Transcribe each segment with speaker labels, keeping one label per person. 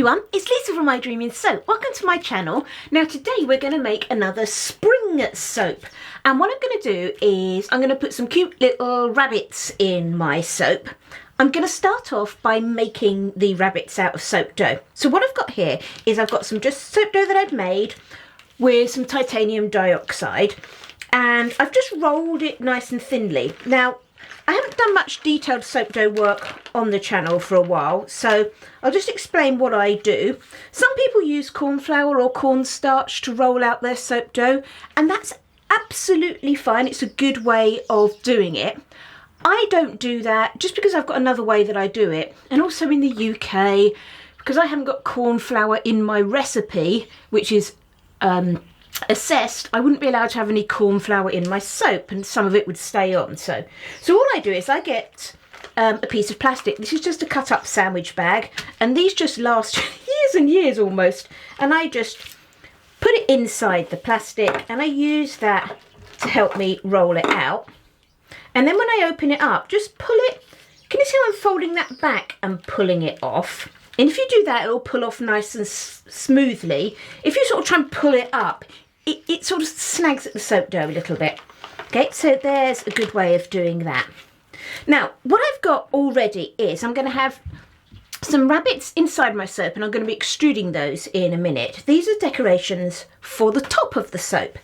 Speaker 1: everyone, it's Lisa from My Dreaming Soap. Welcome to my channel. Now today we're going to make another spring soap, and what I'm going to do is I'm going to put some cute little rabbits in my soap. I'm going to start off by making the rabbits out of soap dough. So what I've got here is I've got some just soap dough that I've made with some titanium dioxide, and I've just rolled it nice and thinly. Now I haven't done much detailed soap dough work on the channel for a while, so I'll just explain what I do. Some people use corn flour or cornstarch to roll out their soap dough, and that's absolutely fine. It's a good way of doing it. I don't do that just because I've got another way that I do it, and also in the UK, because I haven't got corn flour in my recipe, which is assessed, I wouldn't be allowed to have any corn flour in my soap, and some of it would stay on. So all I do is I get a piece of plastic. This is just a cut up sandwich bag, and these just last years and years almost, and I just put it inside the plastic and I use that to help me roll it out. And then when I open it up, just pull it. Can you see how I'm folding that back and pulling it off? And if you do that, it'll pull off nice and smoothly. If you sort of try and pull it up, it sort of snags at the soap dough a little bit. Okay, so there's a good way of doing that. Now, what I've got already is I'm going to have some rabbits inside my soap, and I'm going to be extruding those in a minute. These are decorations for the top of the soap.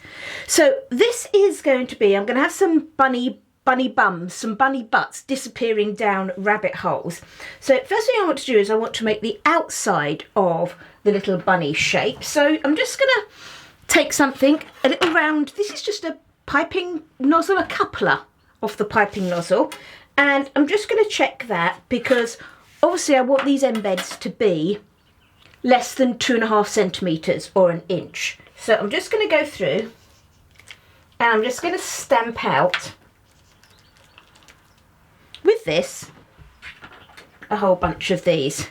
Speaker 1: So this is going to be, I'm going to have some bunny bums, some bunny butts disappearing down rabbit holes. So first thing I want to do is I want to make the outside of the little bunny shape. So I'm just going to take something, a little round, this is just a piping nozzle, a coupler off the piping nozzle, and I'm just going to check that because obviously I want these embeds to be less than 2.5 centimetres or an inch. So I'm just going to go through and I'm just going to stamp out with this a whole bunch of these.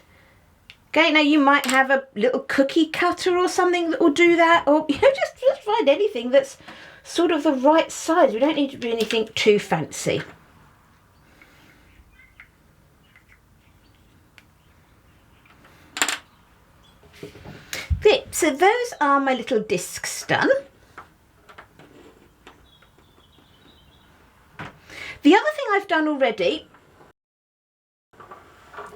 Speaker 1: Okay, now you might have a little cookie cutter or something that will do that, or just find anything that's sort of the right size. We don't need to do anything too fancy. Okay, so those are my little discs done. The other thing I've done already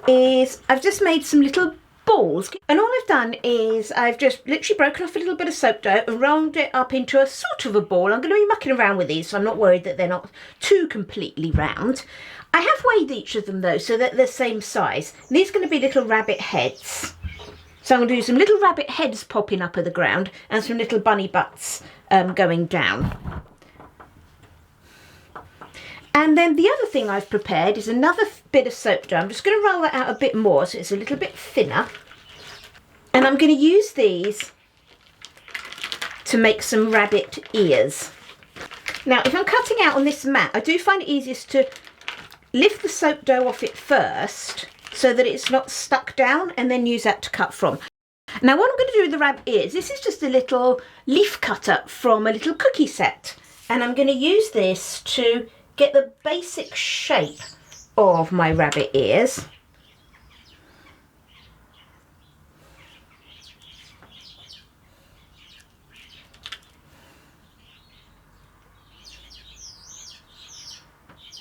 Speaker 1: is I've just made some little balls, and all I've done is I've just literally broken off a little bit of soap dough and rolled it up into a sort of a ball. I'm going to be mucking around with these, so I'm not worried that they're not too completely round. I have weighed each of them though, so that they're the same size. And these are going to be little rabbit heads. So I'm going to do some little rabbit heads popping up at the ground and some little bunny butts going down. And then the other thing I've prepared is another bit of soap dough. I'm just going to roll that out a bit more so it's a little bit thinner. And I'm going to use these to make some rabbit ears. Now, if I'm cutting out on this mat, I do find it easiest to lift the soap dough off it first so that it's not stuck down, and then use that to cut from. Now, what I'm going to do with the rabbit ears, this is just a little leaf cutter from a little cookie set. And I'm going to use this to get the basic shape of my rabbit ears.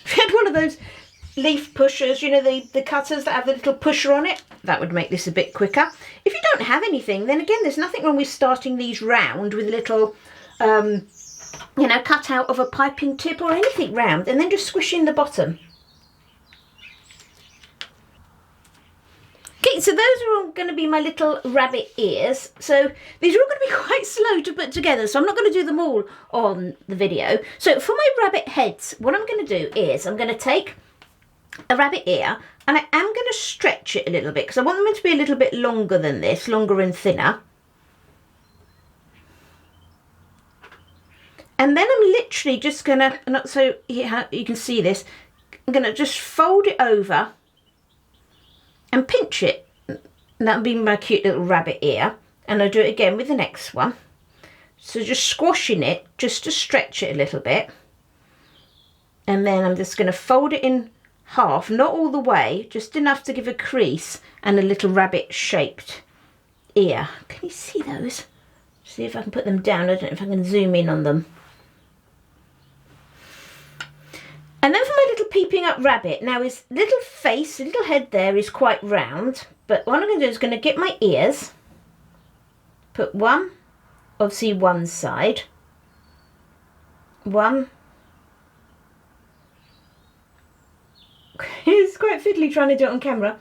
Speaker 1: If you had one of those leaf pushers, you know, the cutters that have the little pusher on it, that would make this a bit quicker. If you don't have anything, then again, there's nothing wrong with starting these round with a little you know, cut out of a piping tip or anything round, and then just squish in the bottom. Okay, so those are all going to be my little rabbit ears. So these are all going to be quite slow to put together, so I'm not going to do them all on the video. So for my rabbit heads, what I'm going to do is I'm going to take a rabbit ear, and I am going to stretch it a little bit because I want them to be a little bit longer than this, longer and thinner. And then I'm literally just going to, so you can see this, I'm going to just fold it over and pinch it. And that'll be my cute little rabbit ear. And I'll do it again with the next one. So just squashing it, just to stretch it a little bit. And then I'm just going to fold it in half, not all the way, just enough to give a crease and a little rabbit shaped ear. Can you see those? See if I can put them down. I don't know if I can zoom in on them. And then for my little peeping up rabbit, now his little face, little head there is quite round, but what I'm going to do is going to get my ears, put one, obviously one side, one, it's quite fiddly trying to do it on camera,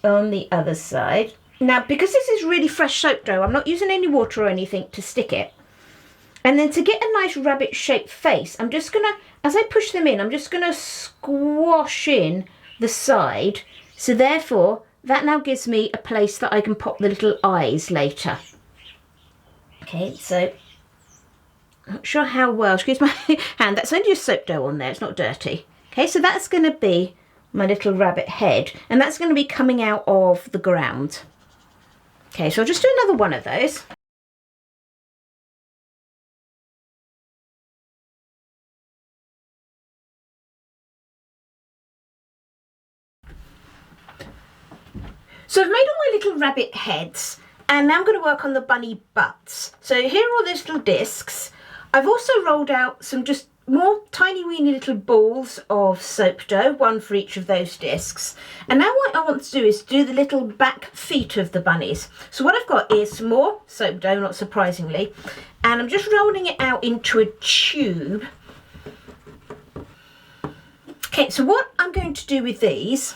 Speaker 1: on the other side. Now because this is really fresh soap dough, I'm not using any water or anything to stick it. And then to get a nice rabbit shaped face, I'm just going to, as I push them in, I'm just going to squash in the side. So therefore, that now gives me a place that I can pop the little eyes later. Okay, so, not sure how well, excuse my hand, that's only just soap dough on there, it's not dirty. Okay, so that's going to be my little rabbit head, and that's going to be coming out of the ground. Okay, so I'll just do another one of those. So I've made all my little rabbit heads, and now I'm going to work on the bunny butts. So here are all those little discs. I've also rolled out some just more tiny weeny little balls of soap dough, one for each of those discs. And now what I want to do is do the little back feet of the bunnies. So what I've got is some more soap dough, not surprisingly, and I'm just rolling it out into a tube. Okay, so what I'm going to do with these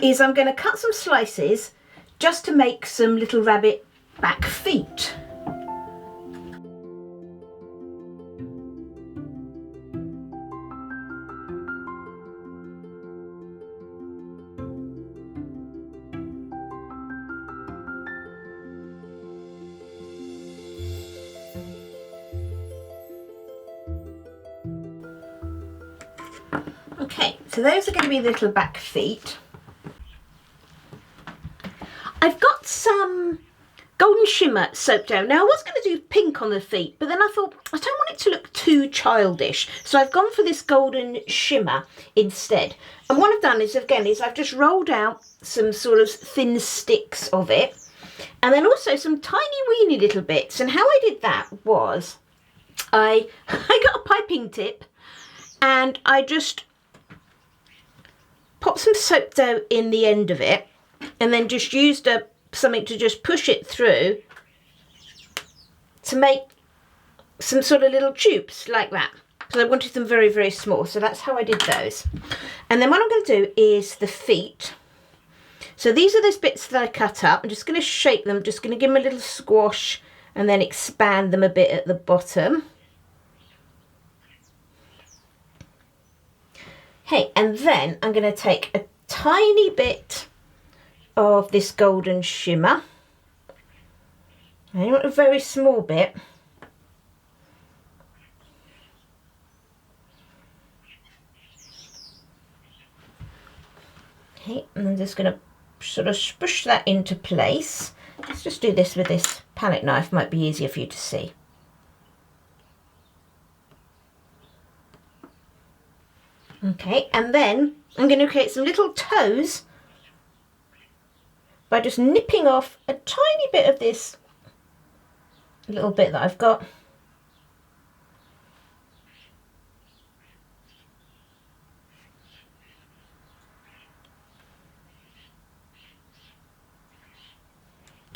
Speaker 1: is I'm going to cut some slices just to make some little rabbit back feet. Okay, so those are going to be the little back feet. I've got some golden shimmer soap dough. Now I was going to do pink on the feet, but then I thought I don't want it to look too childish. So I've gone for this golden shimmer instead. And what I've done is, again, I've just rolled out some sort of thin sticks of it. And then also some tiny weeny little bits. And how I did that was I got a piping tip and I just popped some soap dough in the end of it. And then just used something to just push it through to make some sort of little tubes like that. So I wanted them very, very small. So that's how I did those. And then what I'm going to do is the feet. So these are those bits that I cut up. I'm just going to shape them, just going to give them a little squash and then expand them a bit at the bottom. Okay, and then I'm going to take a tiny bit of this golden shimmer. I want a very small bit. Okay, and I'm just going to sort of push that into place. Let's just do this with this palette knife, might be easier for you to see. Okay, and then I'm going to create some little toes by just nipping off a tiny bit of this little bit that I've got.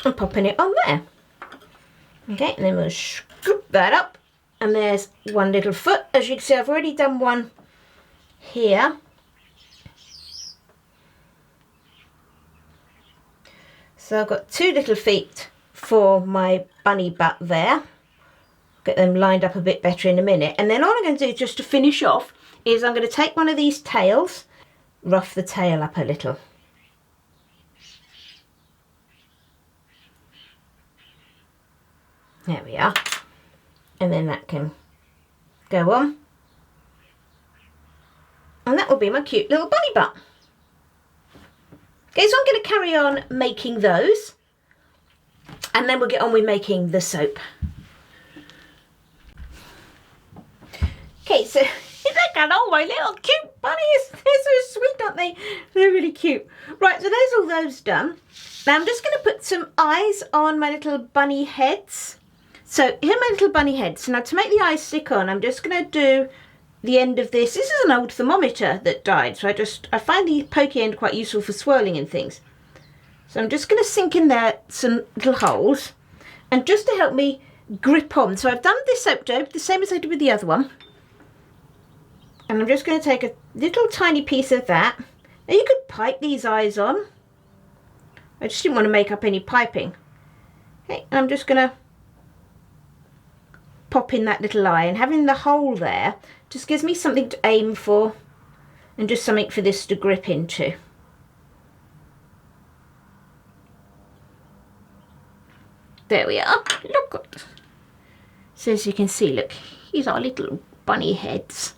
Speaker 1: And popping it on there. Okay, and then we'll scoop that up. And there's one little foot. As you can see, I've already done one here. So I've got two little feet for my bunny butt there. Get them lined up a bit better in a minute. And then all I'm going to do just to finish off is I'm going to take one of these tails, rough the tail up a little. There we are. And then that can go on. And that will be my cute little bunny butt. Okay, so I'm going to carry on making those. And then we'll get on with making the soap. Okay, so look at all my little cute bunnies. They're so sweet, aren't they? They're really cute. Right, so there's all those done. Now I'm just going to put some eyes on my little bunny heads. So here are my little bunny heads. Now to make the eyes stick on, I'm just going to do the end of this. This is an old thermometer that died, so I find the pokey end quite useful for swirling and things. So I'm just going to sink in there some little holes, and just to help me grip on. So I've done this soap dough the same as I did with the other one, and I'm just going to take a little tiny piece of that. Now you could pipe these eyes on. I just didn't want to make up any piping. Okay, and I'm just going to pop in that little eye, and having the hole there just gives me something to aim for and just something for this to grip into. There we are. Look. So as you can see, look, these are little bunny heads.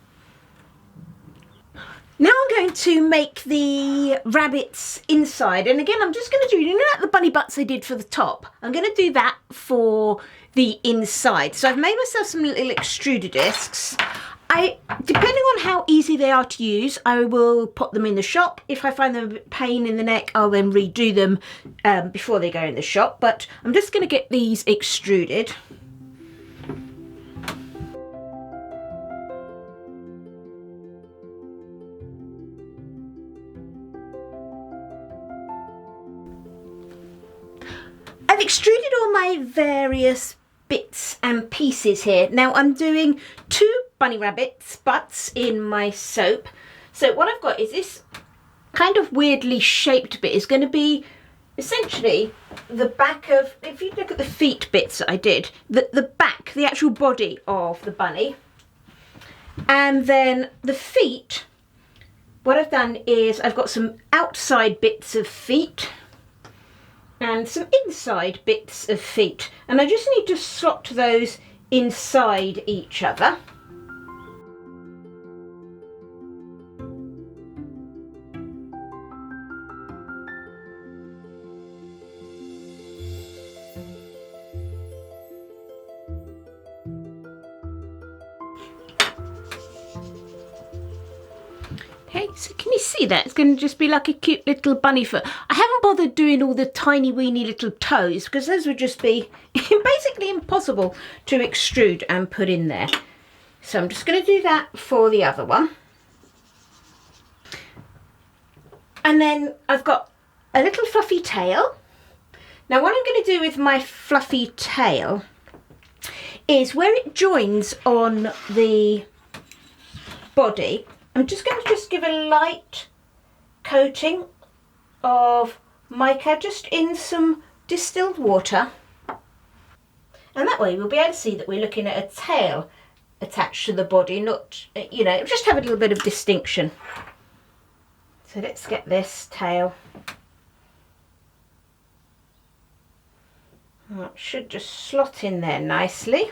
Speaker 1: Now I'm going to make the rabbits inside, and again I'm just going to do, you know, like the bunny butts I did for the top, I'm going to do that for the inside. So I've made myself some little extruder discs. Depending on how easy they are to use, I will put them in the shop. If I find them a pain in the neck, I'll then redo them before they go in the shop. But I'm just going to get these extruded. I've extruded all my various bits and pieces here. Now I'm doing 2 bunny rabbits butts in my soap. So what I've got is this kind of weirdly shaped bit is going to be essentially the back of, if you look at the feet bits that I did, the back, the actual body of the bunny. And then the feet, what I've done is I've got some outside bits of feet and some inside bits of feet, and I just need to slot those inside each other. Okay, so can you see that? It's going to just be like a cute little bunny foot. I haven't bothered doing all the tiny weeny little toes because those would just be basically impossible to extrude and put in there. So I'm just going to do that for the other one. And then I've got a little fluffy tail. Now what I'm going to do with my fluffy tail is where it joins on the body, I'm just going to give a light coating of mica just in some distilled water, and that way we'll be able to see that we're looking at a tail attached to the body, not, you know, just have a little bit of distinction. So let's get this tail. That should just slot in there nicely.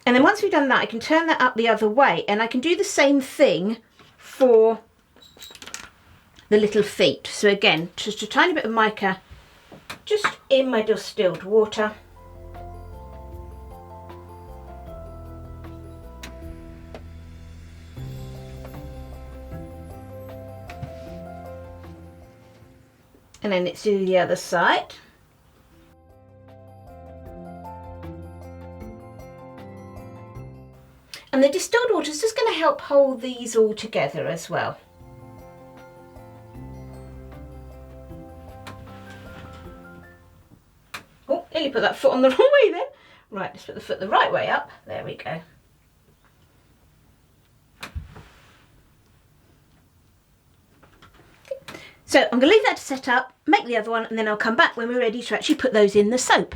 Speaker 1: And then once we've done that, I can turn that up the other way, and I can do the same thing for the little feet. So again, just a tiny bit of mica just in my distilled water. And then let's do the other side. And the distilled water is just going to help hold these all together as well. Oh, nearly put that foot on the wrong way then. Right, let's put the foot the right way up. There we go. So I'm going to leave that to set up, make the other one, and then I'll come back when we're ready to actually put those in the soap.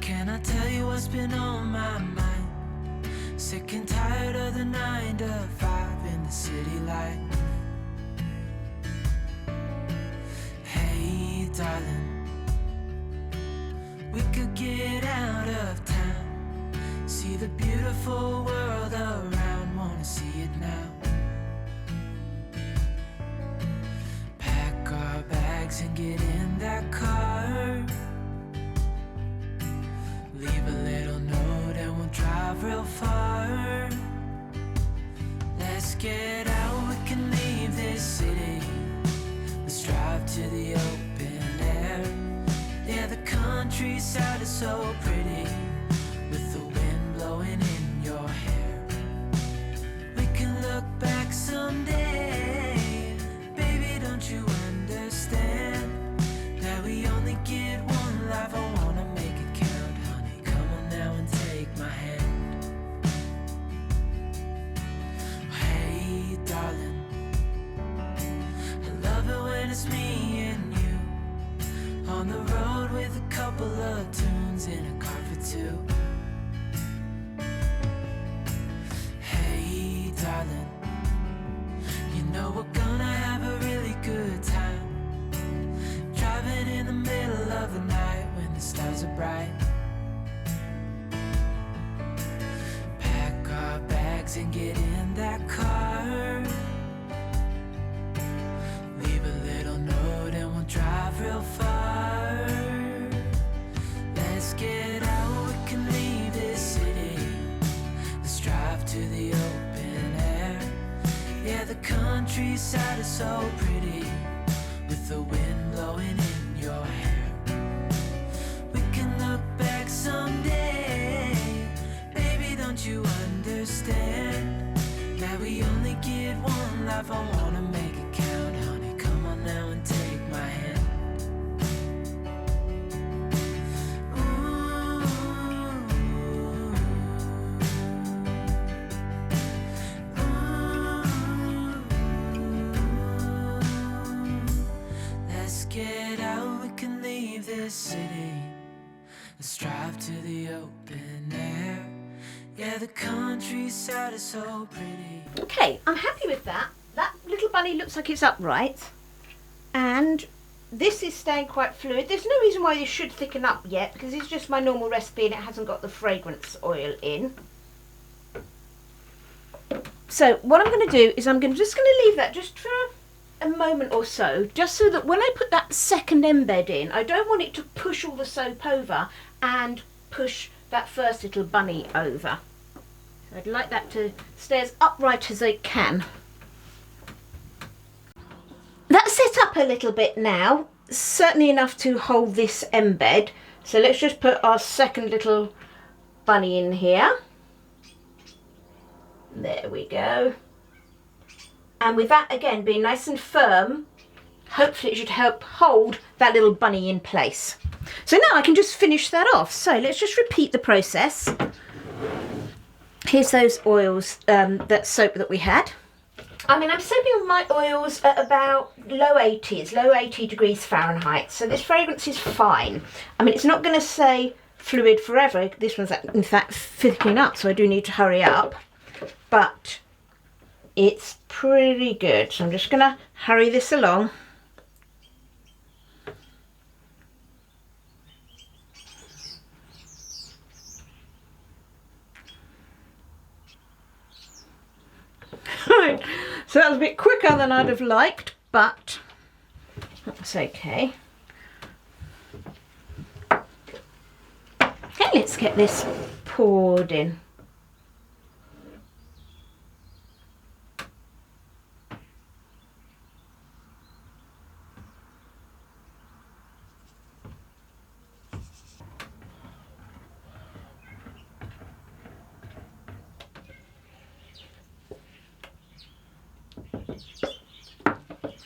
Speaker 2: Can I tell you what's been on my mind? Sick and tired of the 9 to 5 in the city life. Hey darling, we could get out of town, see the beautiful world around, wanna see it now. Pack our bags and get in that car, leave a little note and we'll drive real far. Let's get out, we countryside is so pretty, with the wind blowing in your hair. We can look back someday, baby, don't you understand that we only get one life? I wanna make it count, honey, come on now and take my hand. Hey darling, I love it when it's me and you on the road with a couple of tunes in a car for two. Hey darling, you know we're gonna have a really good time, driving in the middle of the night when the stars are bright. Pack our bags and get in that car, leave a little note and we'll drive real far. Let's get out, we can leave this city, let's drive to the open air. Yeah, the countryside is so pretty, with the wind blowing in your hair. We can look back someday, baby, don't you understand that we only get one life? I wanna make it count, honey, come on now and take my hand. Let's get out, we can leave this city, let's drive to the open air. Yeah, the countryside is so pretty.
Speaker 1: Okay, I'm happy with that. That little bunny looks like it's upright, and this is staying quite fluid. There's no reason why this should thicken up yet, because it's just my normal recipe and it hasn't got the fragrance oil in. So what I'm going to do is I'm just going to leave that just for a moment or so, just so that when I put that second embed in, I don't want it to push all the soap over and push that first little bunny over. So I'd like that to stay as upright as it can. That's set up a little bit now, certainly enough to hold this embed. So let's just put our second little bunny in here. There we go. And with that again being nice and firm, hopefully it should help hold that little bunny in place. So now I can just finish that off. So let's just repeat the process. Here's those oils, that soap that we had. I mean, I'm soaping my oils at about low 80s, low 80 degrees Fahrenheit. So this fragrance is fine. I mean, it's not going to say fluid forever. This one's in fact thickening up, so I do need to hurry up. But it's pretty good. So I'm just going to hurry this along. Right, so that was a bit quicker than I'd have liked, but that's okay. Okay, let's get this poured in.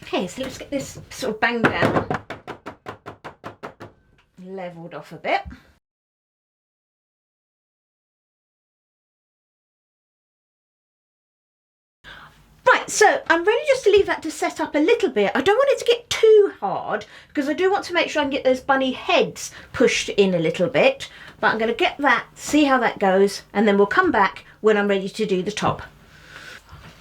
Speaker 1: Okay, so let's get this sort of banged down, levelled off a bit. Right, so I'm ready just to leave that to set up a little bit. I don't want it to get too hard because I do want to make sure I can get those bunny heads pushed in a little bit. But I'm going to get that, see how that goes, and then we'll come back when I'm ready to do the top.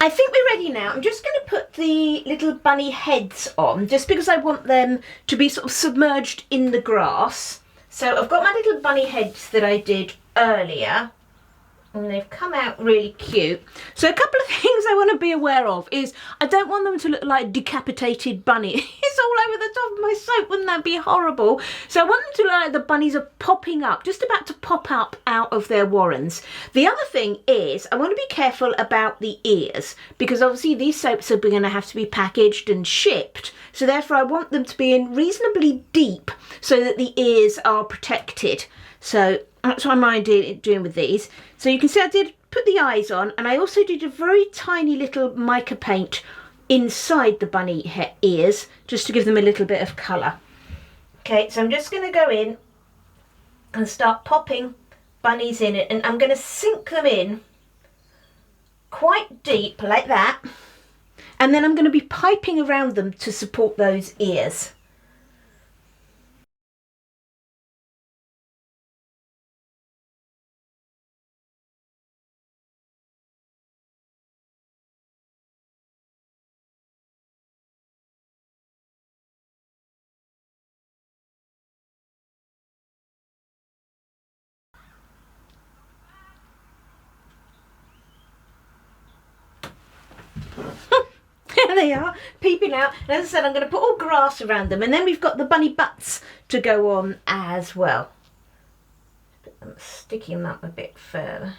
Speaker 1: I think we're ready now. I'm just going to put the little bunny heads on, just because I want them to be sort of submerged in the grass. So I've got my little bunny heads that I did earlier, and they've come out really cute. So a couple of things I want to be aware of is I don't want them to look like decapitated bunnies all over the top of my soap. Wouldn't that be horrible? So I want them to look like the bunnies are popping up, just about to pop up out of their warrens. The other thing is I want to be careful about the ears, because obviously these soaps are going to have to be packaged and shipped. So therefore I want them to be in reasonably deep so that the ears are protected. So that's what I'm doing with these. So you can see I did put the eyes on, and I also did a very tiny little mica paint inside the bunny ears just to give them a little bit of colour. Okay, so I'm just going to go in and start popping bunnies in it, and I'm going to sink them in quite deep like that, and then I'm going to be piping around them to support those ears. There they are, peeping out. And as I said, I'm going to put all grass around them, and then we've got the bunny butts to go on as well. I'm sticking them up a bit further.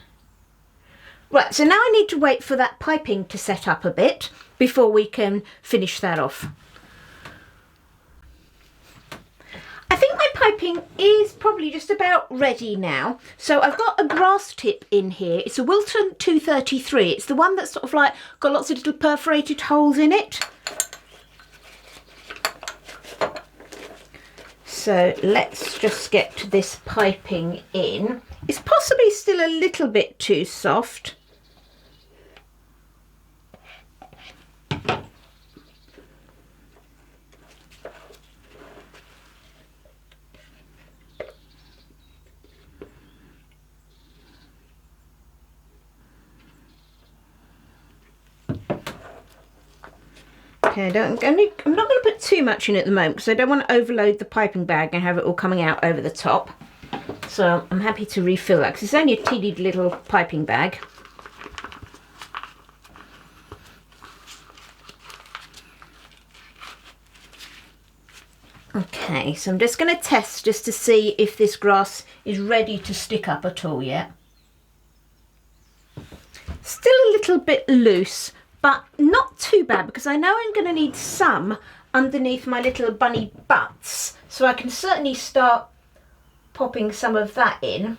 Speaker 1: Right, so now I need to wait for that piping to set up a bit before we can finish that off. I think my piping is probably just about ready now. So I've got a grass tip in here. It's a Wilton 233. It's the one that's sort of like got lots of little perforated holes in it. So let's just get this piping in. It's possibly still a little bit too soft. Okay, I'm not going to put too much in at the moment because I don't want to overload the piping bag and have it all coming out over the top. So I'm happy to refill that because it's only a teeny little piping bag. Okay, so I'm just going to test just to see if this grass is ready to stick up at all yet. Still a little bit loose, but not too bad because I know I'm going to need some underneath my little bunny butts. So I can certainly start popping some of that in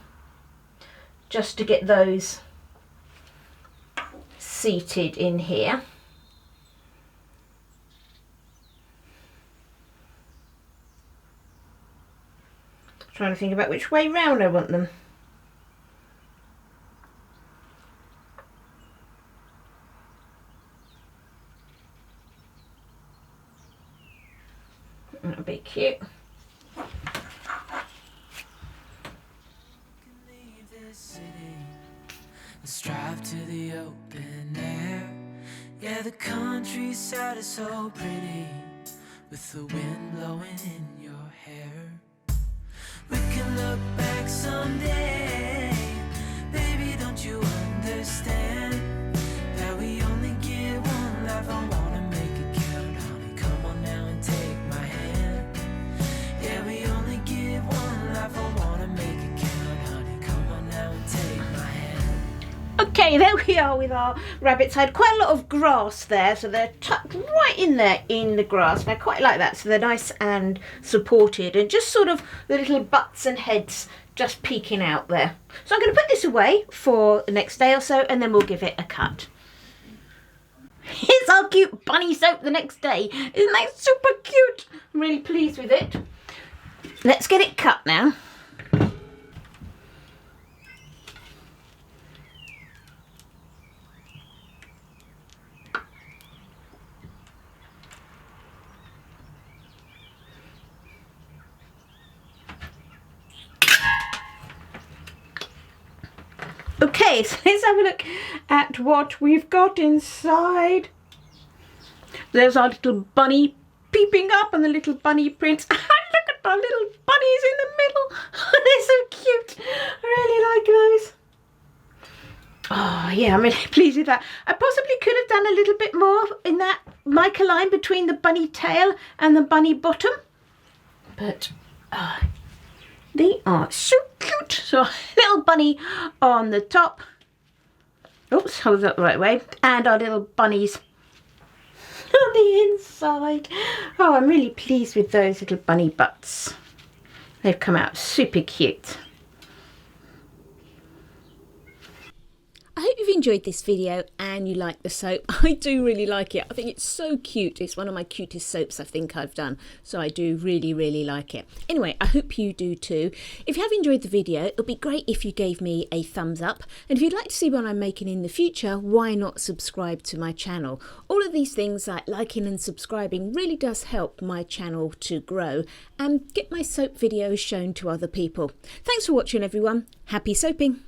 Speaker 1: just to get those seated in here. Trying to think about which way round I want them. That'll be cute.
Speaker 2: Let's drive to the open air. Yeah, the countryside is so pretty with the wind blowing in your hair. We can look back someday. Baby, don't you understand that we only get one life? I wanna make it count, honey. Come on now and take my hand. Yeah, we only get one life. I wanna make it count, honey. Come on now and take my hand.
Speaker 1: Okay, there we are with our rabbits. I had quite a lot of grass there, so they're tucked right in there in the grass. And I quite like that, so they're nice and supported, and just sort of the little butts and heads just peeking out there. So I'm going to put this away for the next day or so, and then we'll give it a cut. Here's our cute bunny soap the next day. Isn't that super cute? I'm really pleased with it. Let's get it cut now. Okay, so let's have a look at what we've got inside. There's our little bunny peeping up and the little bunny prints. Look at our little bunnies in the middle. They're so cute. I really like those. Oh yeah, I'm really pleased with that. I possibly could have done a little bit more in that mica line between the bunny tail and the bunny bottom. But they are so cute. So a little bunny on the top. Oops, hold that the right way. And our little bunnies on the inside. Oh, I'm really pleased with those little bunny butts. They've come out super cute. I hope you've enjoyed this video and you like the soap. I do really like it. I think it's so cute. It's one of my cutest soaps I think I've done. So I do really, really like it. Anyway, I hope you do too. If you have enjoyed the video, it would be great if you gave me a thumbs up. And if you'd like to see what I'm making in the future, why not subscribe to my channel? All of these things like liking and subscribing really does help my channel to grow and get my soap videos shown to other people. Thanks for watching everyone. Happy soaping.